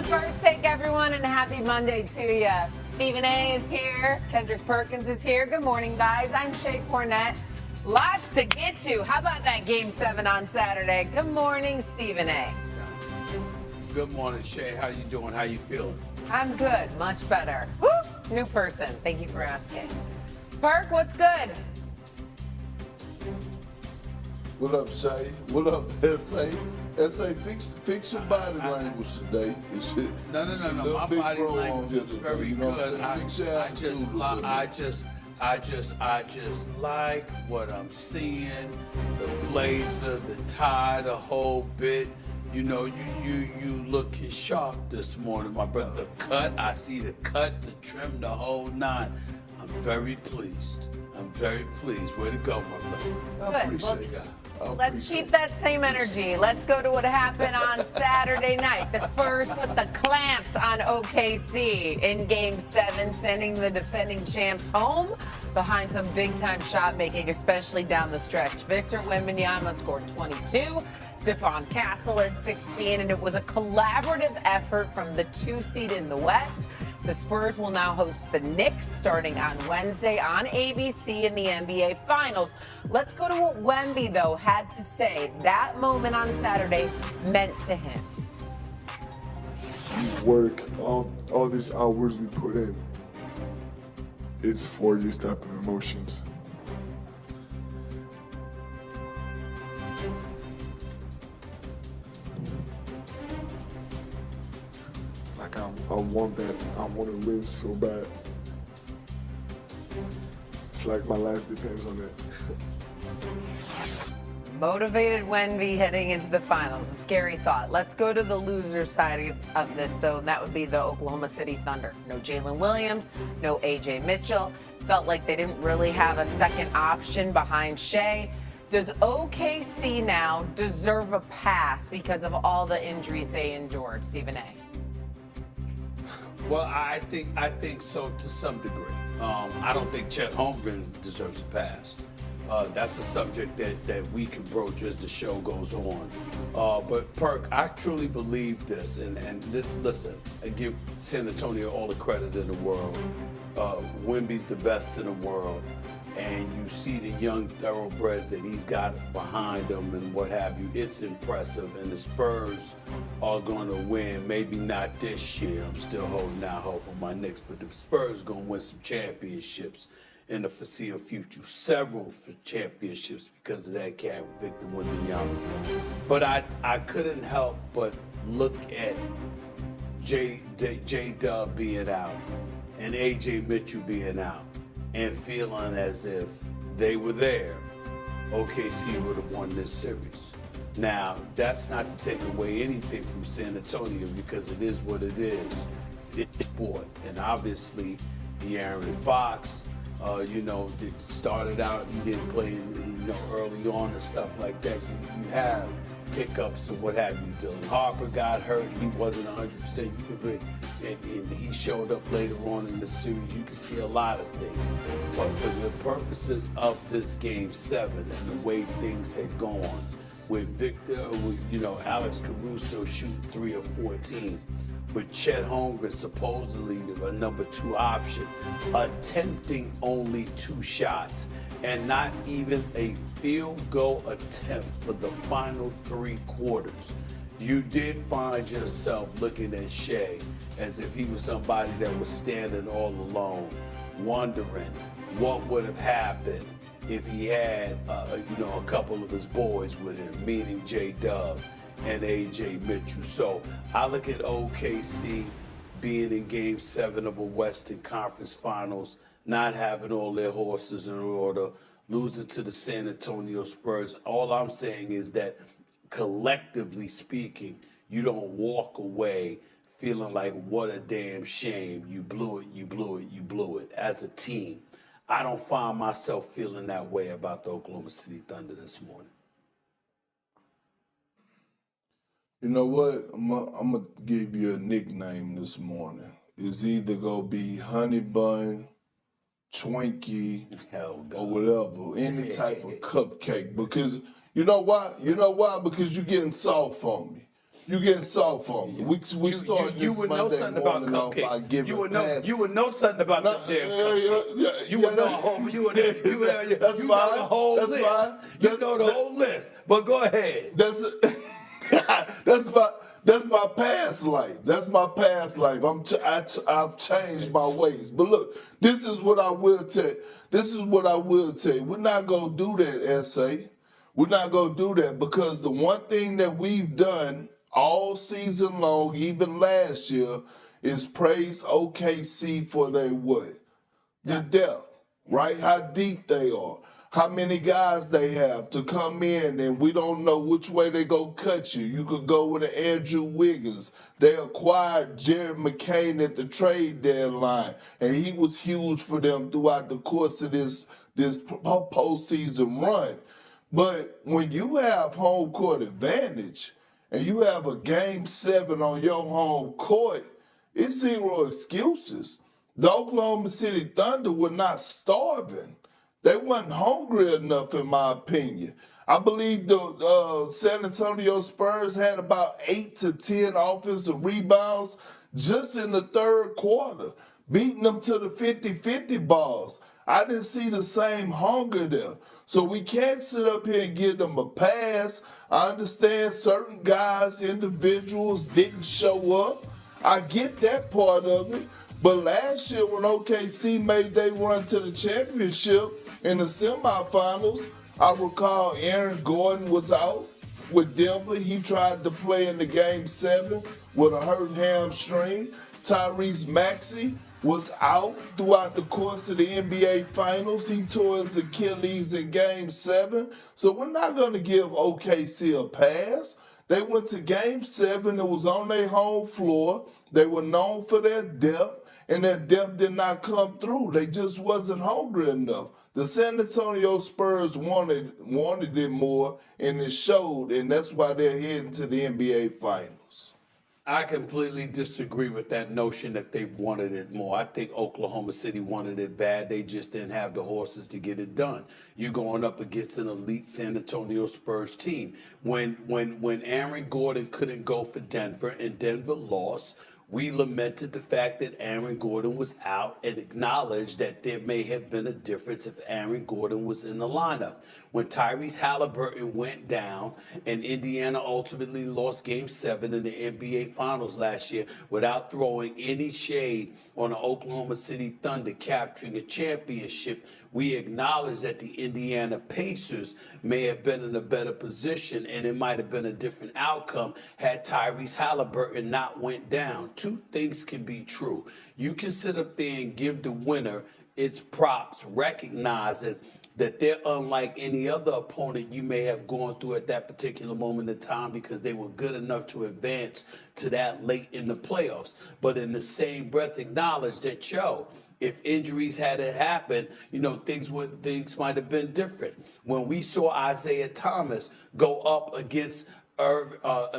First Take, everyone, and happy Monday to you. Stephen A. is here. Kendrick Perkins is here. Good morning, guys. I'm Shay Cornett. Lots to get to. How about that Game 7 on Saturday? Good morning, Stephen A. Good morning, Shay. How you doing? How you feeling? I'm good. Much better. Woo! New person. Thank you for asking. Perk, what's good? What up, Shay? What up, SA? SA, fix your body language today. No. My body language is very good. I just like what I'm seeing. The blazer, the tie, the whole bit. You know, you looking sharp this morning, my brother. The cut, I see the cut, the trim, the whole nine. I'm very pleased. Way to go, my brother. I appreciate that. Let's keep that same energy. Let's go to what happened on Saturday night. The Spurs put the clamps on OKC in Game 7, sending the defending champs home behind some big-time shot making, especially down the stretch. Victor Wembanyama scored 22, Stephon Castle at 16, and it was a collaborative effort from the 2 seed in the West. The Spurs will now host the Knicks starting on Wednesday on ABC in the NBA Finals. Let's go to what Wemby, though, had to say that moment on Saturday meant to him. Work, all these hours we put in, it's for these type of emotions. Like I want that. I want to win so bad. It's like my life depends on it. Motivated Wemby heading into the finals. A scary thought. Let's go to the loser side of this, though, and that would be the Oklahoma City Thunder. No Jalen Williams, no A.J. Mitchell. Felt like they didn't really have a second option behind Shea. Does OKC now deserve a pass because of all the injuries they endured, Stephen A.? Well, I think so to some degree. I don't think Chet Holmgren deserves a pass. That's a subject that we can broach as the show goes on. But Perk, I truly believe this, and this. Listen, I give San Antonio all the credit in the world. Wemby's the best in the world, and you see the young thoroughbreds that he's got behind him and what have you. It's impressive, and the Spurs are going to win. Maybe not this year. I'm still holding out hope for my Knicks, but the Spurs are going to win some championships in the foreseeable future, several championships because of that cat, Victor Wembanyama. But I couldn't help but look at J-Dub being out and A.J. Mitchell being out and feeling as if they were there, OKC would have won this series. Now, that's not to take away anything from San Antonio because it is what it is. It's sport. And obviously, De'Aaron Fox, it started out, he didn't play, early on and stuff like that. You have pickups and what have you. Dylan Harper got hurt. He wasn't 100%. And he showed up later on in the series. You can see a lot of things. But for the purposes of this Game 7 and the way things had gone, with Victor, Alex Caruso shooting 3 of 14, with Chet Holmgren supposedly a number 2 option, attempting only 2 shots and not even a field goal attempt for the final 3 quarters. You did find yourself looking at Shea as if he was somebody that was standing all alone, wondering what would have happened if he had, a couple of his boys with him, meaning J-Dub and A.J. Mitchell. So I look at OKC being in Game 7 of a Western Conference Finals, not having all their horses in order, losing to the San Antonio Spurs. All I'm saying is that collectively speaking, you don't walk away feeling like what a damn shame. You blew it as a team. I don't find myself feeling that way about the Oklahoma City Thunder this morning. You know what? I'm going to give you a nickname this morning. It's either going to be Honey Bun, Twinkie, or whatever. Any type of cupcake. Because, you know why? Because you're getting soft on me. You getting soft on me. We start you this would know Monday something about morning off by cupcakes. giving You would know. pass. You would know something about them damn cupcakes. You would know. You would know the whole That's list. fine. You know the whole list. But go ahead. That's my past life. That's my past life. I've changed my ways. But look, this is what I will tell. We're not gonna do that, SA. We're not gonna do that because the one thing that we've done all season long, even last year, is praise OKC for their what? The depth, right? How deep they are. How many guys they have to come in, and we don't know which way they go cut you. You could go with an Andrew Wiggins. They acquired Jared McCain at the trade deadline, and he was huge for them throughout the course of this postseason run. But when you have home court advantage and you have a Game 7 on your home court, it's zero excuses. The Oklahoma City Thunder were not starving. They wasn't hungry enough, in my opinion. I believe the San Antonio Spurs had about 8 to 10 offensive rebounds just in the third quarter, beating them to the 50-50 balls. I didn't see the same hunger there. So we can't sit up here and give them a pass. I understand certain guys, individuals didn't show up. I get that part of it. But last year when OKC made their run to the championship in the semifinals, I recall Aaron Gordon was out with Denver. He tried to play in the Game 7 with a hurt hamstring. Tyrese Maxey was out throughout the course of the NBA Finals. He tore his Achilles in Game 7. So we're not going to give OKC a pass. They went to Game 7. It was on their home floor. They were known for their depth, and their depth did not come through. They just wasn't hungry enough. The San Antonio Spurs wanted it more, and it showed, and that's why they're heading to the NBA Finals. I completely disagree with that notion that they wanted it more. I think Oklahoma City wanted it bad. They just didn't have the horses to get it done. You're going up against an elite San Antonio Spurs team. When Aaron Gordon couldn't go for Denver and Denver lost, we lamented the fact that Aaron Gordon was out and acknowledged that there may have been a difference if Aaron Gordon was in the lineup. When Tyrese Halliburton went down and Indiana ultimately lost Game 7 in the NBA Finals last year without throwing any shade on the Oklahoma City Thunder capturing a championship, we acknowledge that the Indiana Pacers may have been in a better position and it might have been a different outcome had Tyrese Halliburton not went down. Two things can be true. You can sit up there and give the winner its props, recognizing that they're unlike any other opponent you may have gone through at that particular moment in time because they were good enough to advance to that late in the playoffs. But in the same breath, acknowledge that, if injuries hadn't happened, things might have been different. When we saw Isaiah Thomas go up against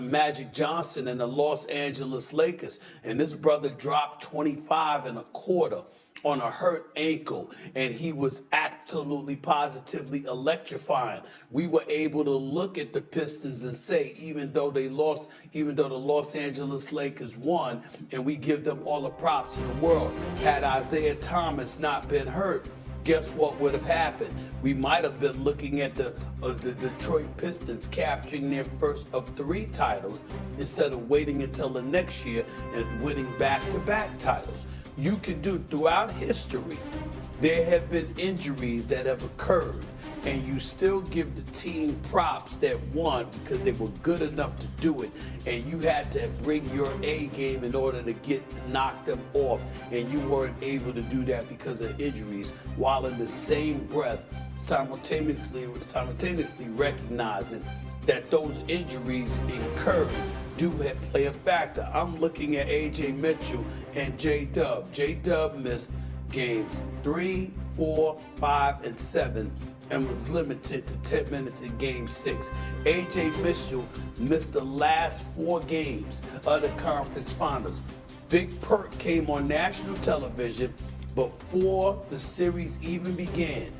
Magic Johnson and the Los Angeles Lakers, and this brother dropped 25 and a quarter on a hurt ankle, and he was absolutely positively electrifying. We were able to look at the Pistons and say, even though the Los Angeles Lakers won, and we give them all the props in the world, had Isaiah Thomas not been hurt, guess what would have happened? We might have been looking at the Detroit Pistons capturing their first of 3 titles instead of waiting until the next year and winning back-to-back titles. You can do throughout history, there have been injuries that have occurred, and you still give the team props that won because they were good enough to do it, and you had to bring your A game in order to knock them off, and you weren't able to do that because of injuries, while in the same breath, simultaneously recognizing that those injuries incurred do play a factor. I'm looking at A.J. Mitchell and J-Dub. J-Dub missed games 3, 4, 5, and 7 and was limited to 10 minutes in Game 6. A.J. Mitchell missed the last 4 games of the conference finals. Big Perk came on national television before the series even began,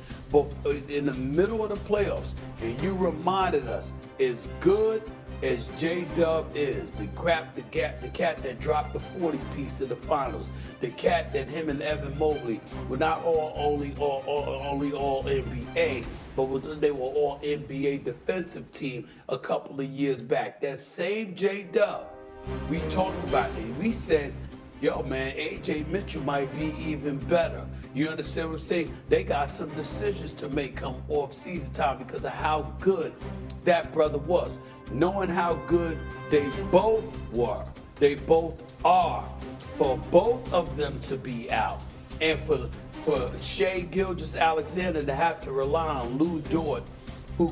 in the middle of the playoffs, and you reminded us, as good as J-Dub is, the cat that dropped the 40-piece in the finals, the cat that him and Evan Mobley were not only all NBA, but they were all NBA defensive team a couple of years back. That same J-Dub, we talked about it. We said, yo, man, AJ Mitchell might be even better. You understand what I'm saying? They got some decisions to make come off season time because of how good that brother was. Knowing how good they both were, they both are, for both of them to be out, and for Shai Gilgeous-Alexander to have to rely on Lou Dort, who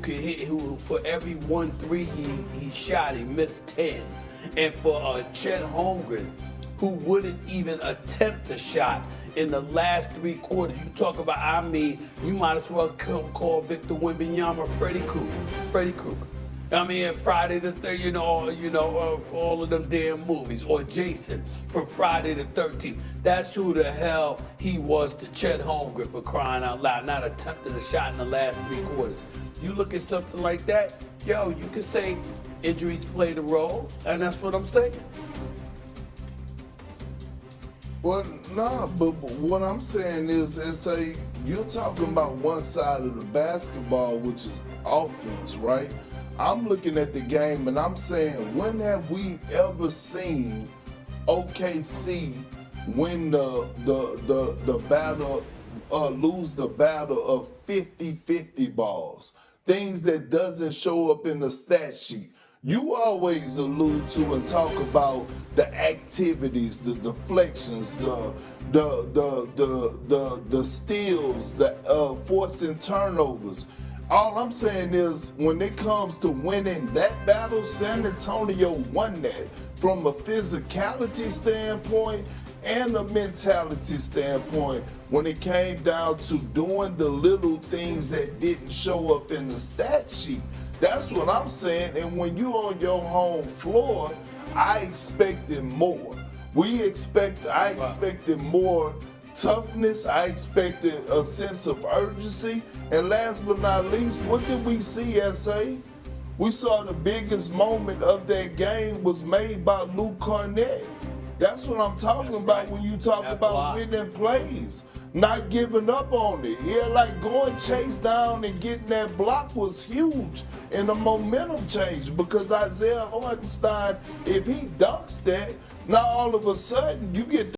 for every 1 3 he shot, he missed 10, and for Chet Holmgren, who wouldn't even attempt a shot in the last 3 quarters. You talk about, you might as well call Victor Wembanyama Freddy Krueger. Friday the 13th, for all of them damn movies, or Jason from Friday the 13th. That's who the hell he was to Chet Holmgren, for crying out loud, not attempting a shot in the last 3 quarters. You look at something like that, you could say injuries played a role, and that's what I'm saying. Well, nah, but what I'm saying is, S.A., you're talking about one side of the basketball, which is offense, right? I'm looking at the game and I'm saying, when have we ever seen OKC win the battle, lose the battle of 50-50 balls? Things that doesn't show up in the stat sheet. You always allude to and talk about the activities, the deflections, the steals, the forcing turnovers. All I'm saying is, when it comes to winning that battle, San Antonio won that from a physicality standpoint and a mentality standpoint when it came down to doing the little things that didn't show up in the stat sheet. That's what I'm saying. And when you're on your home floor, I expected more. I expected more toughness. I expected a sense of urgency. And last but not least, what did we see, S.A.? We saw the biggest moment of that game was made by Luke Cornett. That's what I'm talking about when you talk about winning plays. Not giving up on it. Going chase down and getting that block was huge in the momentum change, because Isaiah Hartenstein, if he dunks that, now all of a sudden you get